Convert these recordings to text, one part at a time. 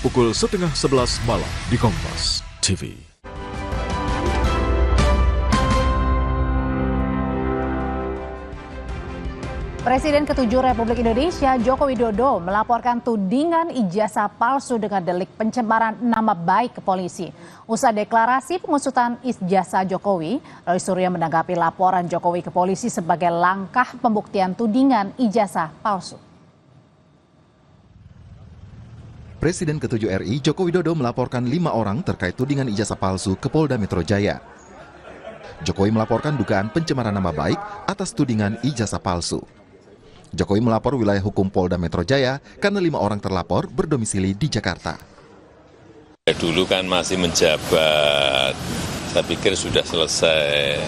pukul 10:30 malam di Kompas TV. Presiden ke-7 Republik Indonesia Joko Widodo melaporkan tudingan ijazah palsu dengan delik pencemaran nama baik ke polisi. Usai deklarasi pengusutan ijazah Jokowi, Roy Suryo menanggapi laporan Jokowi ke polisi sebagai langkah pembuktian tudingan ijazah palsu. Presiden ke-7 RI Joko Widodo melaporkan 5 orang terkait tudingan ijazah palsu ke Polda Metro Jaya. Jokowi melaporkan dugaan pencemaran nama baik atas tudingan ijazah palsu. Jokowi melapor wilayah hukum Polda Metro Jaya karena 5 orang terlapor berdomisili di Jakarta. Dulu kan masih menjabat, saya pikir sudah selesai.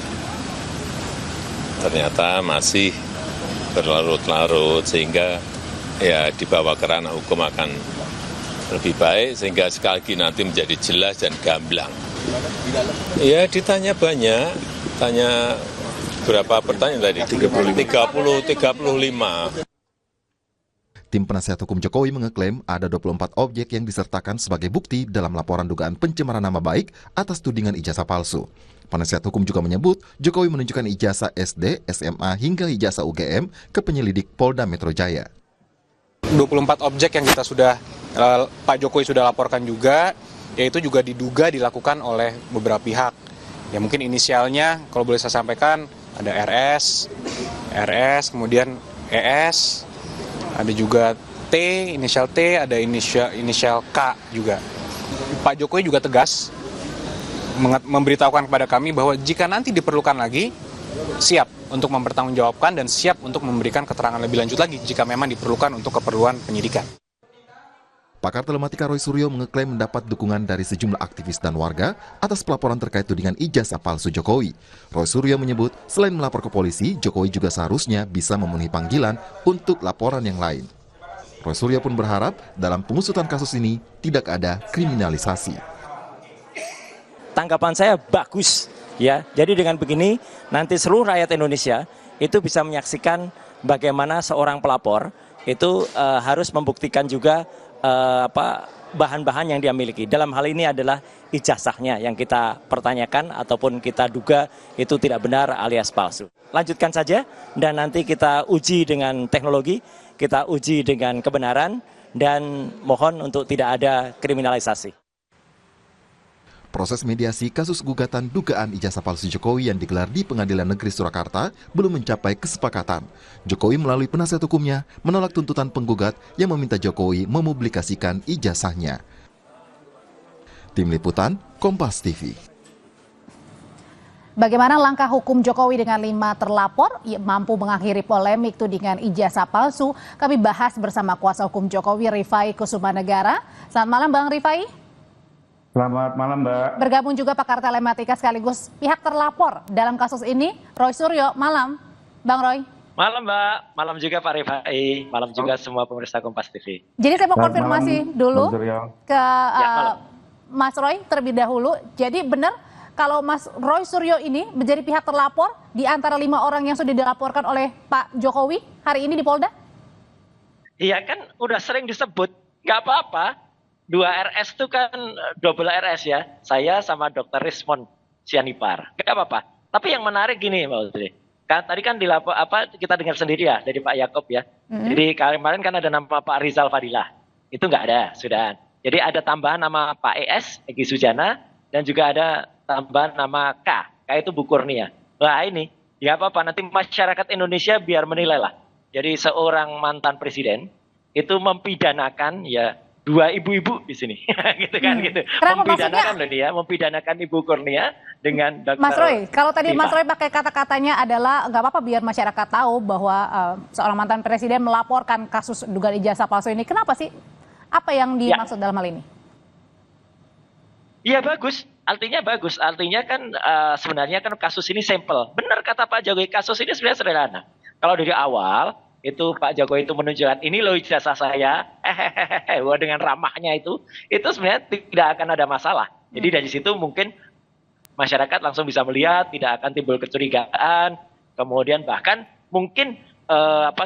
Ternyata masih berlarut-larut sehingga ya dibawa ke ranah hukum akan lebih baik sehingga sekali lagi nanti menjadi jelas dan gamblang. Ya ditanya banyak, tanya berapa pertanyaan tadi? 35. Tim penasihat hukum Jokowi mengeklaim ada 24 objek yang disertakan sebagai bukti dalam laporan dugaan pencemaran nama baik atas tudingan ijazah palsu. Penasihat hukum juga menyebut Jokowi menunjukkan ijazah SD, SMA hingga ijazah UGM ke penyelidik Polda Metro Jaya. 24 objek yang kita Pak Jokowi sudah laporkan juga, yaitu juga diduga dilakukan oleh beberapa pihak. Ya mungkin inisialnya kalau boleh saya sampaikan ada RS, kemudian ES, ada juga T, inisial T, ada inisial K juga. Pak Jokowi juga tegas memberitahukan kepada kami bahwa jika nanti diperlukan lagi, siap untuk mempertanggungjawabkan dan siap untuk memberikan keterangan lebih lanjut lagi jika memang diperlukan untuk keperluan penyidikan. Pakar telematika Roy Suryo mengeklaim mendapat dukungan dari sejumlah aktivis dan warga atas pelaporan terkait tudingan ijazah palsu Jokowi. Roy Suryo menyebut selain melapor ke polisi, Jokowi juga seharusnya bisa memenuhi panggilan untuk laporan yang lain. Roy Suryo pun berharap dalam pengusutan kasus ini tidak ada kriminalisasi. Tanggapan saya bagus ya. Jadi dengan begini nanti seluruh rakyat Indonesia itu bisa menyaksikan bagaimana seorang pelapor itu harus membuktikan juga bahan-bahan yang dia miliki. Dalam hal ini adalah ijazahnya yang kita pertanyakan ataupun kita duga itu tidak benar alias palsu. Lanjutkan saja dan nanti kita uji dengan teknologi, kita uji dengan kebenaran dan mohon untuk tidak ada kriminalisasi. Proses mediasi kasus gugatan dugaan ijazah palsu Jokowi yang digelar di Pengadilan Negeri Surakarta belum mencapai kesepakatan. Jokowi melalui penasihat hukumnya menolak tuntutan penggugat yang meminta Jokowi mempublikasikan ijazahnya. Tim Liputan, Kompas TV. Bagaimana langkah hukum Jokowi dengan 5 terlapor mampu mengakhiri polemik tudingan ijazah palsu? Kami bahas bersama kuasa hukum Jokowi, Rifai Kusumanegara. Selamat malam Bang Rifai. Selamat malam, Mbak. Bergabung juga pakar telematika sekaligus pihak terlapor dalam kasus ini, Roy Suryo. Malam, Bang Roy. Malam Mbak, malam juga Pak Rifai, malam juga semua pemirsa Kompas TV. Jadi saya mau konfirmasi dulu ke Mas Roy terlebih dahulu. Jadi benar kalau Mas Roy Suryo ini menjadi pihak terlapor di antara 5 orang yang sudah dilaporkan oleh Pak Jokowi hari ini di Polda? Iya kan udah sering disebut, nggak apa-apa. 2 RS itu kan double RS ya, saya sama Dr. Rismon Sianipar, nggak apa-apa. Tapi yang menarik gini Mbak Putri, kan tadi kan kita dengar sendiri ya dari Pak Yaakob ya. Jadi kemarin kan ada nama Pak Rizal Fadilah, itu nggak ada, sudah. Jadi ada tambahan nama Pak ES, Egy Sujana, dan juga ada tambahan nama K itu Bu Kurnia. Nah ini, ya apa-apa, nanti masyarakat Indonesia biar menilai lah. Jadi seorang mantan presiden itu mempidanakan ya 2 ibu-ibu di sini, gitu kan, gitu. Mempidanakan loh dia, mempidanakan Ibu Kurnia dengan Dr. Mas Roy, kalau tadi Mas Roy pakai kata-katanya adalah nggak apa-apa biar masyarakat tahu bahwa seorang mantan presiden melaporkan kasus dugaan ijazah palsu ini. Kenapa sih? Apa yang dimaksud dalam hal ini? Iya bagus, artinya kan sebenarnya kan kasus ini sampel. Benar kata Pak Jokowi, kasus ini sebenarnya sederhana. Kalau dari awal itu Pak Jokowi itu menunjukkan ini loh ijazah saya, dengan ramahnya itu sebenarnya tidak akan ada masalah. Jadi dari situ mungkin masyarakat langsung bisa melihat, tidak akan timbul kecurigaan, kemudian bahkan mungkin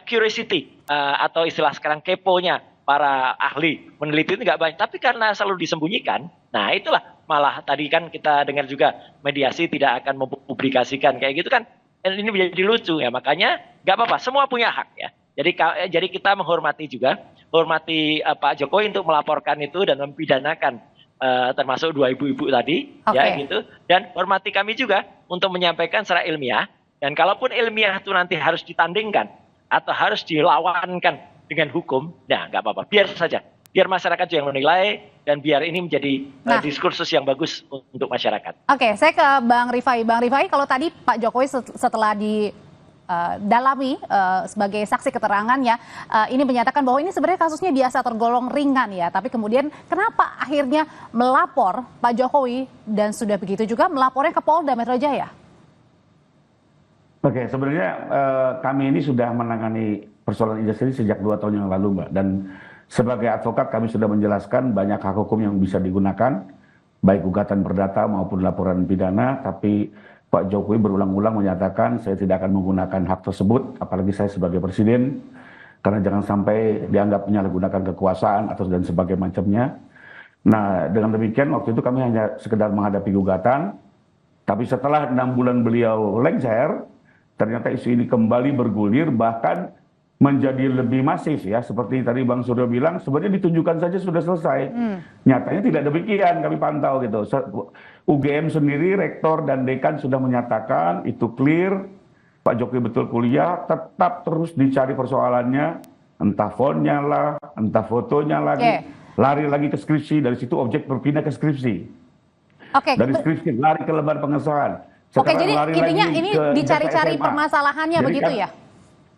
curiosity atau istilah sekarang keponya para ahli meneliti itu nggak banyak, tapi karena selalu disembunyikan, nah itulah malah tadi kan kita dengar juga mediasi tidak akan mempublikasikan kayak gitu kan, ini menjadi lucu ya, makanya nggak apa-apa, semua punya hak ya. Jadi kita menghormati juga, hormati Pak Jokowi untuk melaporkan itu dan mempidanakan termasuk 2 ibu-ibu tadi, ya gitu, dan hormati kami juga untuk menyampaikan secara ilmiah, dan kalaupun ilmiah itu nanti harus ditandingkan atau harus dilawankan dengan hukum, nah nggak apa-apa, biar saja, biar masyarakat yang menilai dan biar ini menjadi diskursus yang bagus untuk masyarakat. Oke, saya ke Bang Rifai. Bang Rifai, kalau tadi Pak Jokowi setelah dalami sebagai saksi keterangannya, ini menyatakan bahwa ini sebenarnya kasusnya biasa tergolong ringan ya, tapi kemudian kenapa akhirnya melapor Pak Jokowi dan sudah begitu juga melapornya ke Polda Metro Jaya? Oke, sebenarnya kami ini sudah menangani persoalan ijazah ini sejak 2 tahun yang lalu, Mbak. Dan sebagai advokat kami sudah menjelaskan banyak hak hukum yang bisa digunakan, baik gugatan perdata maupun laporan pidana, tapi Pak Jokowi berulang-ulang menyatakan saya tidak akan menggunakan hak tersebut, apalagi saya sebagai presiden, karena jangan sampai dianggap menyalahgunakan kekuasaan atau dan sebagainya macamnya. Nah, dengan demikian waktu itu kami hanya sekedar menghadapi gugatan, tapi setelah 6 bulan beliau lengser, ternyata isu ini kembali bergulir, bahkan menjadi lebih masif ya, seperti tadi Bang Suryo bilang, sebenarnya ditunjukkan saja sudah selesai. Nyatanya tidak demikian, kami pantau gitu. UGM sendiri, rektor dan dekan sudah menyatakan itu clear, Pak Jokowi betul kuliah, tetap terus dicari persoalannya, entah fontnya lah, entah fotonya lagi, lari lagi ke skripsi, dari situ objek berpindah ke skripsi. Dari skripsi lari ke lembar pengesahan. Sekarang jadi intinya ini dicari-cari permasalahannya begitu ya?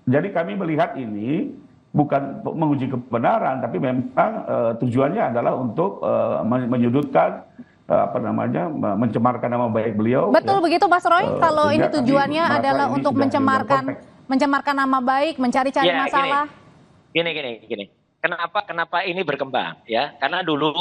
Jadi kami melihat ini bukan menguji kebenaran, tapi memang tujuannya adalah untuk menyudutkan, mencemarkan nama baik beliau. Betul ya. Begitu Mas Roy, kalau ini tujuannya adalah untuk mencemarkan nama baik, mencari-cari masalah. Gini. Kenapa ini berkembang ya? Karena dulu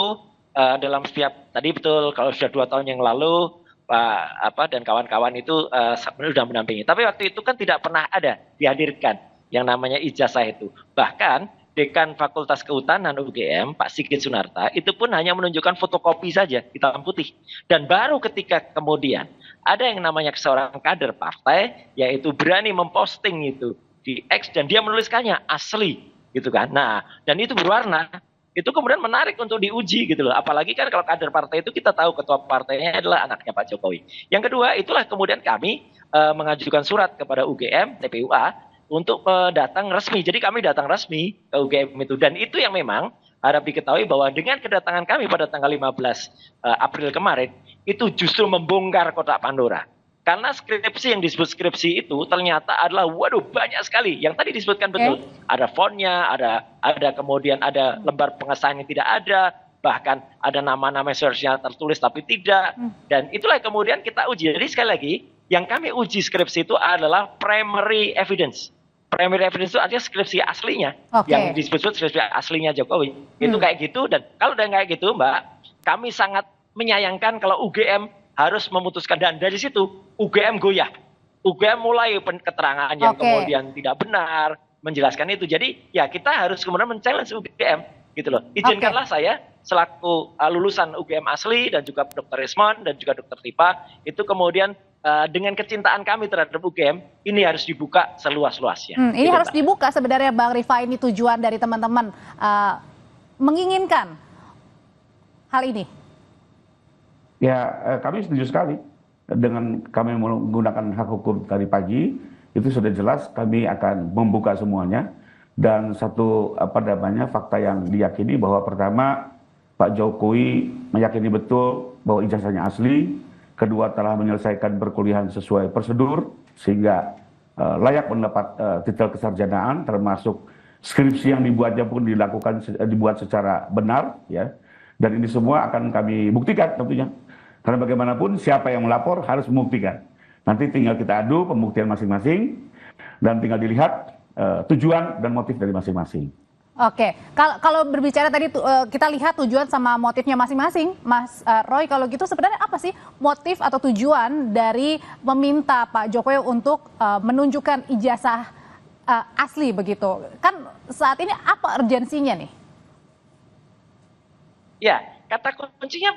dalam setiap, tadi betul kalau sudah 2 tahun yang lalu Pak dan kawan-kawan itu sudah mendampingi. Tapi waktu itu kan tidak pernah ada dihadirkan yang namanya ijazah itu. Bahkan Dekan Fakultas Kehutanan UGM, Pak Sigit Sunarta, itu pun hanya menunjukkan fotokopi saja, hitam putih. Dan baru ketika kemudian ada yang namanya seorang kader partai, yaitu berani memposting itu di X dan dia menuliskannya asli, gitu kan. Nah, dan itu berwarna. Itu kemudian menarik untuk diuji gitu loh. Apalagi kan kalau kader partai itu kita tahu ketua partainya adalah anaknya Pak Jokowi. Yang kedua, itulah kemudian kami mengajukan surat kepada UGM, TPUA untuk datang resmi. Jadi kami datang resmi ke UGM itu. Dan itu yang memang harap diketahui bahwa dengan kedatangan kami pada tanggal 15 April kemarin, itu justru membongkar kotak Pandora. Karena skripsi yang disebut skripsi itu ternyata adalah banyak sekali. Yang tadi disebutkan betul. Ada fontnya, ada kemudian ada lembar pengesahan yang tidak ada, bahkan ada nama-nama seharusnya tertulis tapi tidak. Dan itulah kemudian kita uji. Jadi sekali lagi, yang kami uji skripsi itu adalah primary evidence. Primary evidence itu artinya skripsi aslinya. Yang disebut skripsi aslinya Jokowi. Itu kayak gitu, dan kalau udah kayak gitu Mbak, kami sangat menyayangkan kalau UGM harus memutuskan, dan dari situ UGM goyah. UGM mulai keterangan yang kemudian tidak benar, menjelaskan itu. Jadi ya kita harus kemudian men-challenge UGM gitu loh. Izinkanlah saya selaku lulusan UGM asli dan juga Dr. Rismon dan juga Dr. Tipa itu kemudian dengan kecintaan kami terhadap UGM ini harus dibuka seluas-luasnya. Ini harus dibuka sebenarnya Bang Rifai, ini tujuan dari teman-teman menginginkan hal ini. Ya, kami setuju sekali dengan kami menggunakan hak hukum tadi pagi, itu sudah jelas kami akan membuka semuanya. Dan satu fakta yang diyakini bahwa pertama Pak Jokowi meyakini betul bahwa ijazahnya asli, kedua telah menyelesaikan perkuliahan sesuai prosedur sehingga layak mendapat titel kesarjanaan, termasuk skripsi yang dibuatnya pun dibuat secara benar ya. Dan ini semua akan kami buktikan tentunya. Karena bagaimanapun siapa yang melapor harus membuktikan. Nanti tinggal kita adu pembuktian masing-masing dan tinggal dilihat tujuan dan motif dari masing-masing. Oke, kalau berbicara tadi kita lihat tujuan sama motifnya masing-masing, Mas Roy, kalau gitu sebenarnya apa sih motif atau tujuan dari meminta Pak Jokowi untuk menunjukkan ijazah asli begitu? Kan saat ini apa urgensinya nih? Ya, kata kuncinya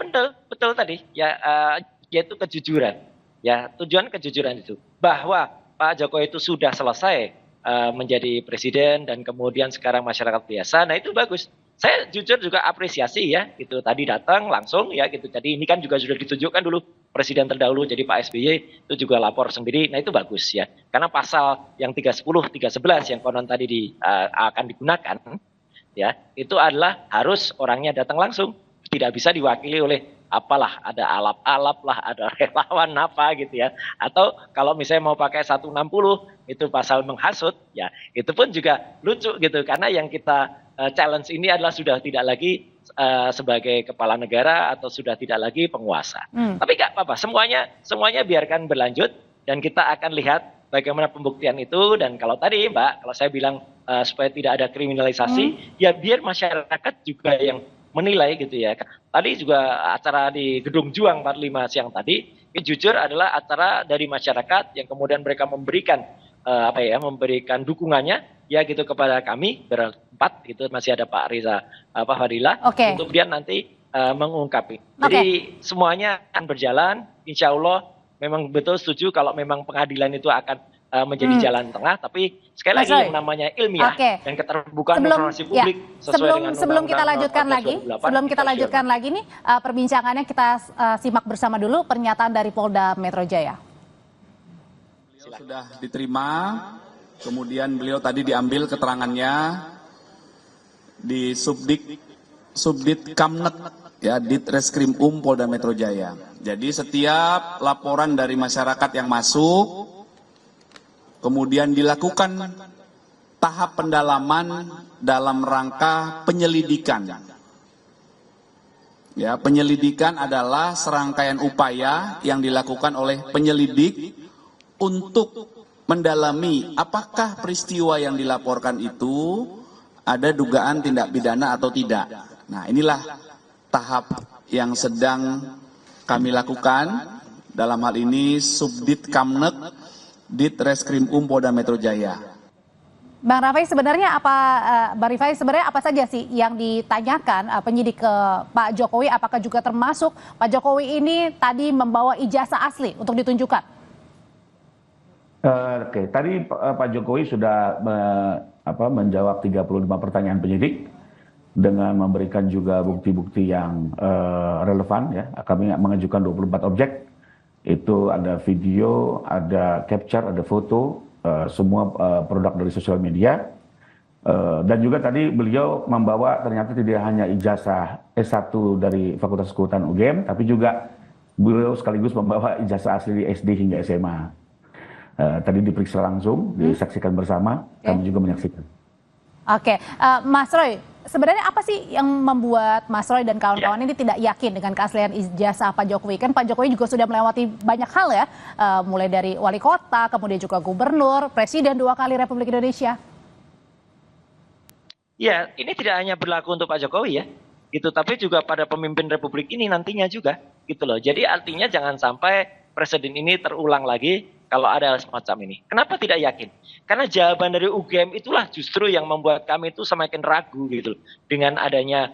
betul tadi ya, yaitu kejujuran. Ya, tujuan kejujuran itu bahwa Pak Jokowi itu sudah selesai menjadi presiden dan kemudian sekarang masyarakat biasa. Nah, itu bagus. Saya jujur juga apresiasi ya, gitu. Tadi datang langsung ya, gitu. Jadi ini kan juga sudah ditunjukkan dulu presiden terdahulu, jadi Pak SBY itu juga lapor sendiri. Nah, itu bagus ya. Karena pasal yang 310, 311 yang konon tadi akan digunakan ya, itu adalah harus orangnya datang langsung, tidak bisa diwakili oleh apalah, ada alap-alap lah, ada relawan apa gitu ya. Atau kalau misalnya mau pakai 160 itu pasal menghasut ya, itu pun juga lucu gitu, karena yang kita challenge ini adalah sudah tidak lagi sebagai kepala negara atau sudah tidak lagi penguasa. Tapi nggak apa-apa, semuanya biarkan berlanjut dan kita akan lihat bagaimana pembuktian itu. Dan kalau tadi Mbak, kalau saya bilang supaya tidak ada kriminalisasi, ya biar masyarakat juga yang menilai gitu ya. Tadi juga acara di Gedung Juang 45 siang tadi, ini jujur adalah acara dari masyarakat yang kemudian mereka memberikan memberikan dukungannya ya gitu kepada kami berempat, itu masih ada Pak Riza Fadila untuk dia nanti mengungkapi. Jadi semuanya akan berjalan, insya Allah. Memang betul setuju kalau memang pengadilan itu akan menjadi jalan tengah, tapi sekali lagi yang namanya ilmiah dan keterbukaan informasi publik sesuai dengan sebelum kita lanjutkan lagi nih perbincangannya, kita simak bersama dulu pernyataan dari Polda Metro Jaya. Beliau sudah diterima, kemudian beliau tadi diambil keterangannya di Subdit Kamnet ya, Ditreskrim Polda Metro Jaya. Jadi setiap laporan dari masyarakat yang masuk kemudian dilakukan tahap pendalaman dalam rangka penyelidikan. Ya, penyelidikan adalah serangkaian upaya yang dilakukan oleh penyelidik untuk mendalami apakah peristiwa yang dilaporkan itu ada dugaan tindak pidana atau tidak. Nah, inilah tahap yang sedang kami lakukan. Dalam hal ini Subdit Kamnet Ditreskrim Polda Metro Jaya. Bang Rafai, sebenarnya apa saja sih yang ditanyakan penyidik ke Pak Jokowi? Apakah juga termasuk Pak Jokowi ini tadi membawa ijazah asli untuk ditunjukkan? Tadi Pak Jokowi sudah menjawab 35 pertanyaan penyidik dengan memberikan juga bukti-bukti yang relevan ya. Kami mengajukan 24 objek. Itu ada video, ada capture, ada foto, semua produk dari sosial media. Dan juga tadi beliau membawa ternyata tidak hanya ijazah S1 dari Fakultas Kehutanan UGM, tapi juga beliau sekaligus membawa ijazah asli di SD hingga SMA. Tadi diperiksa langsung, disaksikan bersama, kami juga menyaksikan. Mas Roy, sebenarnya apa sih yang membuat Mas Roy dan kawan-kawan ini tidak yakin dengan keaslian ijazah Pak Jokowi? Kan Pak Jokowi juga sudah melewati banyak hal ya, mulai dari wali kota, kemudian juga gubernur, presiden 2 kali Republik Indonesia. Ya, ini tidak hanya berlaku untuk Pak Jokowi ya, gitu, tapi juga pada pemimpin Republik ini nantinya juga, gitu loh. Jadi artinya jangan sampai presiden ini terulang lagi kalau ada semacam ini. Kenapa tidak yakin? Karena jawaban dari UGM itulah justru yang membuat kami itu semakin ragu gitu dengan adanya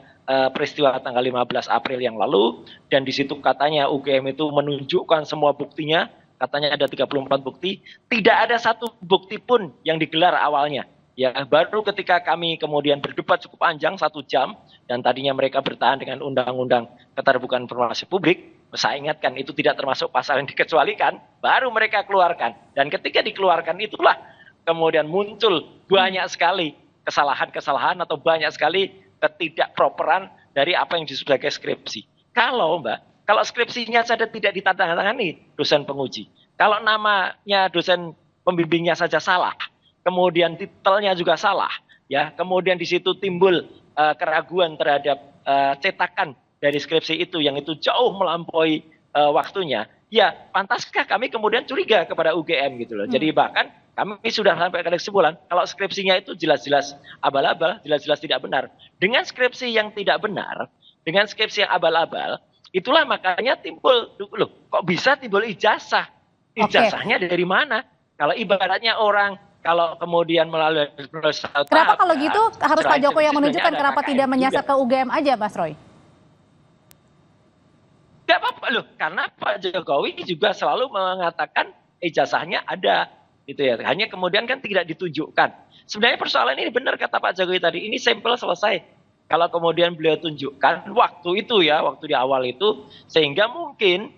peristiwa tanggal 15 April yang lalu, dan di situ katanya UGM itu menunjukkan semua buktinya, katanya ada 34 bukti, tidak ada satu bukti pun yang digelar awalnya. Ya, baru ketika kami kemudian berdebat cukup panjang 1 jam, dan tadinya mereka bertahan dengan undang-undang keterbukaan informasi publik, saya ingatkan itu tidak termasuk pasal yang dikecualikan, baru mereka keluarkan. Dan ketika dikeluarkan itulah kemudian muncul banyak sekali kesalahan-kesalahan atau banyak sekali ketidakproperan dari apa yang disebut sebagai skripsi. Kalau skripsinya saja tidak ditandatangani dosen penguji, kalau namanya dosen pembimbingnya saja salah, kemudian titelnya juga salah, ya, kemudian di situ timbul keraguan terhadap cetakan dari skripsi itu yang itu jauh melampaui waktunya, ya pantaskah kami kemudian curiga kepada UGM gitu loh. Jadi bahkan kami sudah sampai ke kesimpulan kalau skripsinya itu jelas-jelas abal-abal, jelas-jelas tidak benar. Dengan skripsi yang tidak benar, dengan skripsi yang abal-abal, itulah makanya timbul, loh kok bisa timbul ijazah? Ijazahnya dari mana? Kalau ibaratnya orang kalau kemudian melalui kenapa kalau gitu harus Pak Jokowi yang menunjukkan, kenapa tidak menyasar ke UGM aja, Mas Roy? Loh, karena Pak Jokowi juga selalu mengatakan ijazahnya ada, gitu ya. Hanya kemudian kan tidak ditunjukkan. Sebenarnya persoalan ini benar kata Pak Jokowi tadi, ini sampel selesai. Kalau kemudian beliau tunjukkan waktu itu ya, waktu di awal itu, sehingga mungkin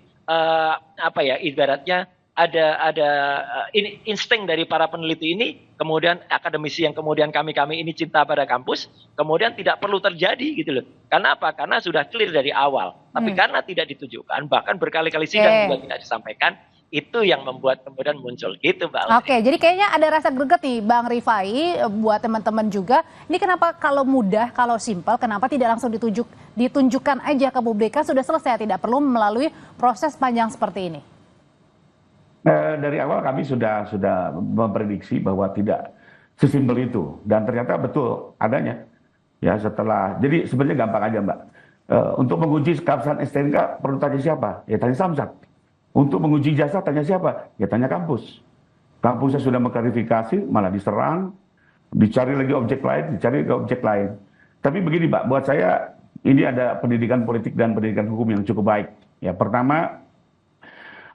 ibaratnya ada insting dari para peneliti ini, kemudian akademisi yang kemudian kami ini cinta pada kampus, kemudian tidak perlu terjadi gitu loh. Karena apa? Karena sudah clear dari awal. Tapi karena tidak ditunjukkan, bahkan berkali-kali sidang juga tidak disampaikan, itu yang membuat kemudian muncul gitu, Mbak. Oke, jadi kayaknya ada rasa greget nih Bang Rifai, buat teman-teman juga. Ini kenapa kalau mudah, kalau simpel, kenapa tidak langsung ditunjukkan aja ke publik, kan sudah selesai, tidak perlu melalui proses panjang seperti ini. Dari awal kami sudah memprediksi bahwa tidak sesimpel itu, dan ternyata betul adanya. Ya, jadi sebenarnya gampang aja, Mbak. Untuk menguji keabsahan STNK perlu tanya siapa? Ya tanya Samsat. Untuk menguji jasa tanya siapa? Ya tanya kampus. Kampusnya sudah mengklarifikasi, malah diserang, dicari lagi objek lain. Tapi begini, Mbak, buat saya ini ada pendidikan politik dan pendidikan hukum yang cukup baik. Ya, pertama,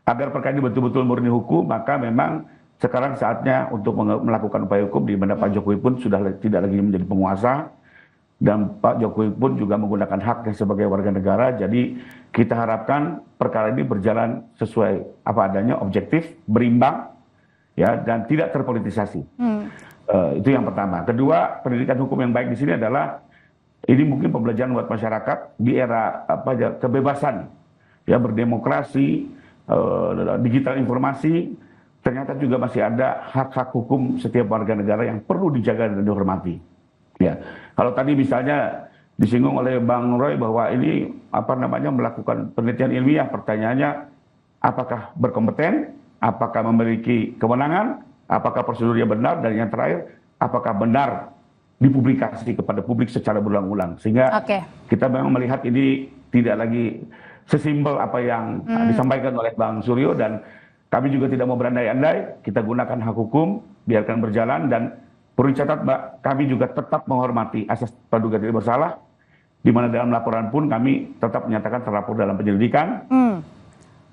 agar perkara ini betul-betul murni hukum, maka memang sekarang saatnya untuk melakukan upaya hukum, di mana Pak Jokowi pun sudah tidak lagi menjadi penguasa, dan Pak Jokowi pun juga menggunakan haknya sebagai warga negara. Jadi kita harapkan perkara ini berjalan sesuai apa adanya, objektif, berimbang, ya, dan tidak terpolitisasi. Itu yang pertama. Kedua, pendidikan hukum yang baik di sini adalah ini mungkin pembelajaran buat masyarakat di era kebebasan, ya, berdemokrasi, digital informasi. Ternyata juga masih ada hak-hak hukum setiap warga negara yang perlu dijaga dan dihormati. Ya, kalau tadi misalnya disinggung oleh Bang Roy bahwa ini melakukan penelitian ilmiah, pertanyaannya apakah berkompeten, apakah memiliki kewenangan, apakah prosedurnya benar, dan yang terakhir apakah benar dipublikasi kepada publik secara berulang-ulang, sehingga kita memang melihat ini tidak lagi sesimpel apa yang disampaikan oleh Bang Suryo, dan kami juga tidak mau berandai-andai. Kita gunakan hak hukum, biarkan berjalan, dan perlu dicatat, Mbak, kami juga tetap menghormati asas praduga tidak bersalah, di mana dalam laporan pun kami tetap menyatakan terlapor dalam penyelidikan,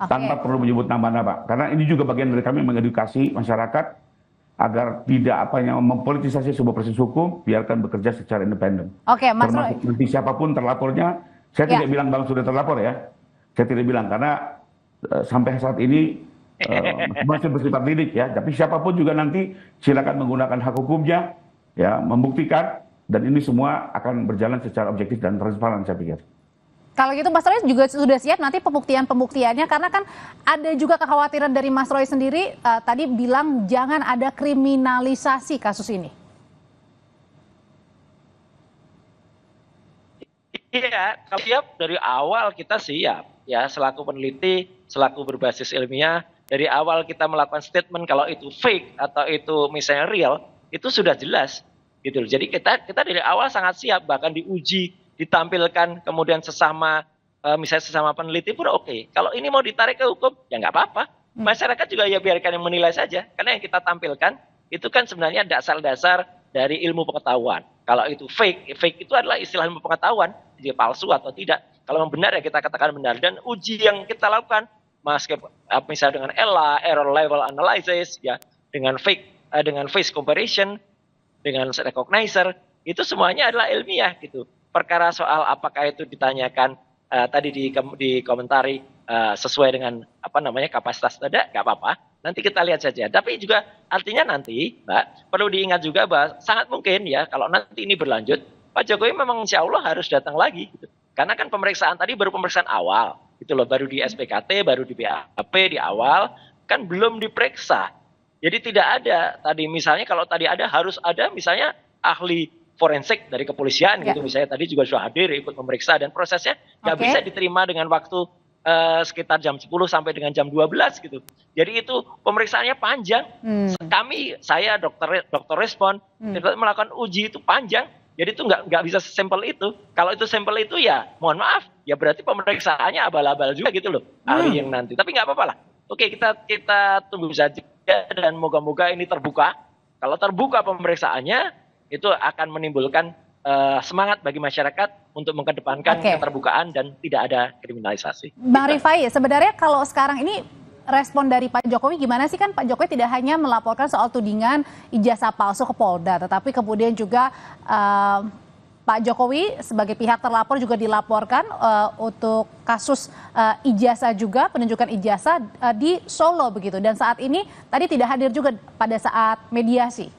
tanpa perlu menyebut nama-nama, karena ini juga bagian dari kami mengedukasi masyarakat agar tidak mempolitisasi sebuah proses hukum, biarkan bekerja secara independen. Oke, Mas Roy. Termasuk nanti siapapun terlapornya, saya tidak bilang Bang sudah terlapor ya. Saya tidak bilang, karena sampai saat ini masih bersifat lidik ya. Tapi siapapun juga nanti silakan menggunakan hak hukumnya, ya, membuktikan, dan ini semua akan berjalan secara objektif dan transparan, saya pikir. Kalau gitu Mas Roy juga sudah siap nanti pembuktiannya, karena kan ada juga kekhawatiran dari Mas Roy sendiri, tadi bilang jangan ada kriminalisasi kasus ini. Iya, kalau siap dari awal kita siap. Ya, selaku peneliti, selaku berbasis ilmiah, dari awal kita melakukan statement kalau itu fake atau itu misalnya real, itu sudah jelas gitu. Jadi kita dari awal sangat siap, bahkan diuji, ditampilkan, kemudian misalnya sesama peneliti pun oke. Kalau ini mau ditarik ke hukum, ya nggak apa-apa. Masyarakat juga ya biarkan yang menilai saja, karena yang kita tampilkan itu kan sebenarnya dasar-dasar dari ilmu pengetahuan. Kalau itu fake itu adalah istilah ilmu pengetahuan, jadi palsu atau tidak. Kalau memang benar ya kita katakan benar, dan uji yang kita lakukan misalnya dengan ELA, error level analysis, ya, dengan face comparison, dengan recognizer, itu semuanya adalah ilmiah gitu. Perkara soal apakah itu ditanyakan tadi dikomentari sesuai dengan kapasitas tidak, nggak apa-apa. Nanti kita lihat saja. Tapi juga artinya nanti, Mbak, perlu diingat juga bahwa sangat mungkin ya kalau nanti ini berlanjut, Pak Jokowi memang insya Allah harus datang lagi gitu. Karena kan pemeriksaan tadi baru pemeriksaan awal, gitu loh, baru di SPKT, baru di BAP di awal, kan belum diperiksa. Jadi tidak ada tadi misalnya, kalau tadi harus ada misalnya ahli forensik dari kepolisian gitu, misalnya tadi juga sudah hadir ikut memeriksa, dan prosesnya nggak bisa diterima dengan waktu sekitar jam 10 sampai dengan jam 12 gitu. Jadi itu pemeriksaannya panjang. Saya dokter respon melakukan uji itu panjang. Jadi itu nggak bisa sesimpel itu. Kalau itu sampel itu ya mohon maaf, ya berarti pemeriksaannya abal-abal juga gitu loh, ahli yang nanti. Tapi nggak apa-apa lah. Oke, kita tunggu saja, dan moga-moga ini terbuka. Kalau terbuka pemeriksaannya, itu akan menimbulkan semangat bagi masyarakat untuk mengedepankan keterbukaan dan tidak ada kriminalisasi. Bang Rifai, sebenarnya kalau sekarang ini respon dari Pak Jokowi gimana sih? Kan Pak Jokowi tidak hanya melaporkan soal tudingan ijazah palsu ke Polda, tetapi kemudian juga Pak Jokowi sebagai pihak terlapor juga dilaporkan untuk kasus ijazah juga, penunjukan ijazah di Solo begitu. Dan saat ini tadi tidak hadir juga pada saat mediasi.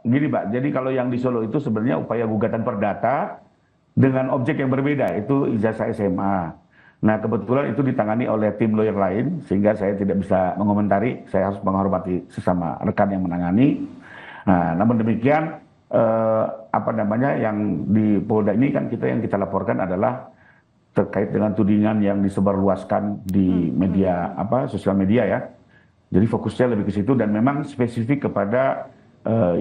Gini Mbak, jadi kalau yang di Solo itu sebenarnya upaya gugatan perdata dengan objek yang berbeda, itu ijazah SMA. Nah kebetulan itu ditangani oleh tim lawyer lain, sehingga saya tidak bisa mengomentari, saya harus menghormati sesama rekan yang menangani. Nah namun demikian, yang di Polda ini kan yang kita laporkan adalah terkait dengan tudingan yang disebarluaskan di media, sosial media ya. Jadi fokusnya lebih ke situ dan memang spesifik kepada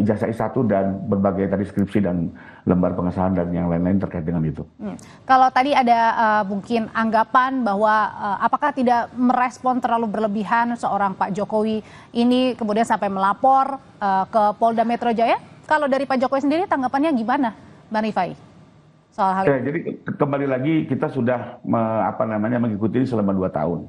ijazah I1 dan berbagai tadi skripsi dan lembar pengesahan dan yang lain-lain terkait dengan itu. Kalau tadi ada mungkin anggapan bahwa apakah tidak merespon terlalu berlebihan seorang Pak Jokowi ini kemudian sampai melapor ke Polda Metro Jaya? Kalau dari Pak Jokowi sendiri tanggapannya gimana, Bang Rifai? Soal hal ini? Jadi kembali lagi kita sudah mengikuti ini selama 2 tahun.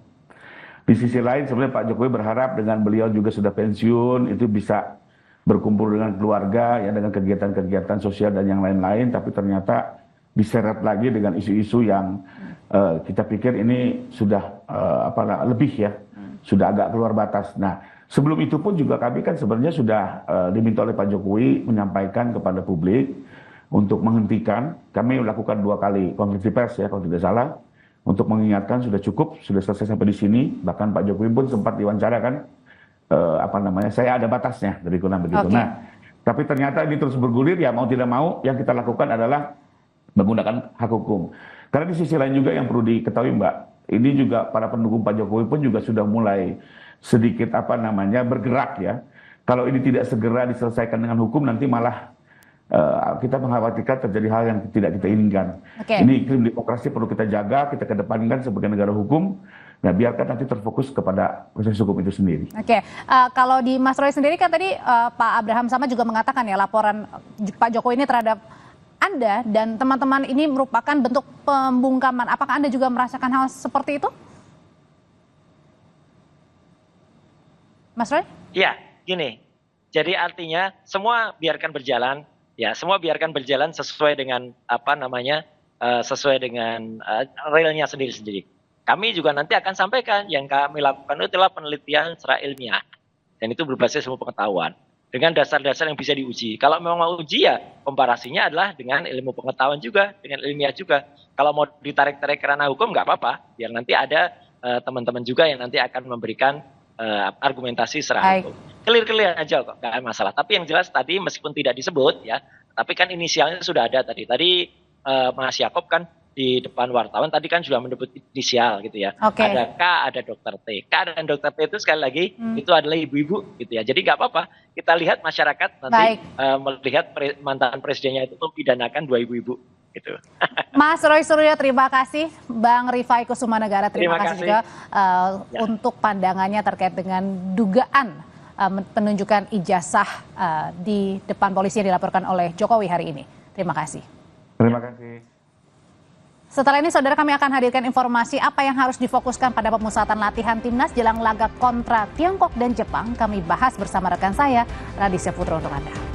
Di sisi lain sebenarnya Pak Jokowi berharap dengan beliau juga sudah pensiun itu bisa berkumpul dengan keluarga ya, dengan kegiatan-kegiatan sosial dan yang lain-lain, tapi ternyata diseret lagi dengan isu-isu yang kita pikir ini sudah lebih ya, sudah agak keluar batas. Nah sebelum itu pun juga kami kan sebenarnya sudah diminta oleh Pak Jokowi menyampaikan kepada publik untuk menghentikan. Kami melakukan 2 kali konferensi pers ya kalau tidak salah, untuk mengingatkan sudah cukup, sudah selesai sampai di sini. Bahkan Pak Jokowi pun sempat diwawancara kan, saya ada batasnya dari kurang begitu. Nah, tapi ternyata ini terus bergulir, ya mau tidak mau yang kita lakukan adalah menggunakan hak hukum. Karena di sisi lain juga yang perlu diketahui Mbak, ini juga para pendukung Pak Jokowi pun juga sudah mulai sedikit bergerak ya. Kalau ini tidak segera diselesaikan dengan hukum, nanti malah kita mengkhawatirkan terjadi hal yang tidak kita inginkan. Ini iklim demokrasi perlu kita jaga, kita kedepankan sebagai negara hukum. Nah, biarkan nanti terfokus kepada proses hukum itu sendiri. Kalau di Mas Roy sendiri kan tadi Pak Abraham Samad juga mengatakan ya laporan Pak Jokowi ini terhadap Anda dan teman-teman ini merupakan bentuk pembungkaman. Apakah Anda juga merasakan hal seperti itu? Mas Roy? Iya, gini. Jadi artinya semua biarkan berjalan, ya semua biarkan berjalan sesuai dengan sesuai dengan realnya sendiri-sendiri. Kami juga nanti akan sampaikan yang kami lakukan itu adalah penelitian secara ilmiah. Dan itu berbasis ilmu pengetahuan. Dengan dasar-dasar yang bisa diuji. Kalau memang mau uji ya komparasinya adalah dengan ilmu pengetahuan juga, dengan ilmiah juga. Kalau mau ditarik-tarik ke ranah hukum nggak apa-apa. Biar nanti ada teman-teman juga yang nanti akan memberikan argumentasi secara hukum. Clear aja kok, nggak ada masalah. Tapi yang jelas tadi meskipun tidak disebut ya, tapi kan inisialnya sudah ada tadi. Tadi Mas Yakob kan di depan wartawan tadi kan sudah menyebut inisial gitu ya. Ada K, ada Dr. T. K dan Dr. T itu sekali lagi itu adalah ibu-ibu gitu ya. Jadi nggak apa-apa. Kita lihat masyarakat nanti melihat mantan presidennya itu mempidanakan 2 ibu-ibu gitu. Mas Roy Suryo terima kasih. Bang Rifai Kusumanegara terima kasih juga untuk pandangannya terkait dengan dugaan penunjukan ijazah di depan polisi yang dilaporkan oleh Jokowi hari ini. Terima kasih. Terima kasih. Setelah ini, saudara, kami akan hadirkan informasi apa yang harus difokuskan pada pemusatan latihan timnas jelang laga kontra Tiongkok dan Jepang. Kami bahas bersama rekan saya, Raditya Putra untuk Anda.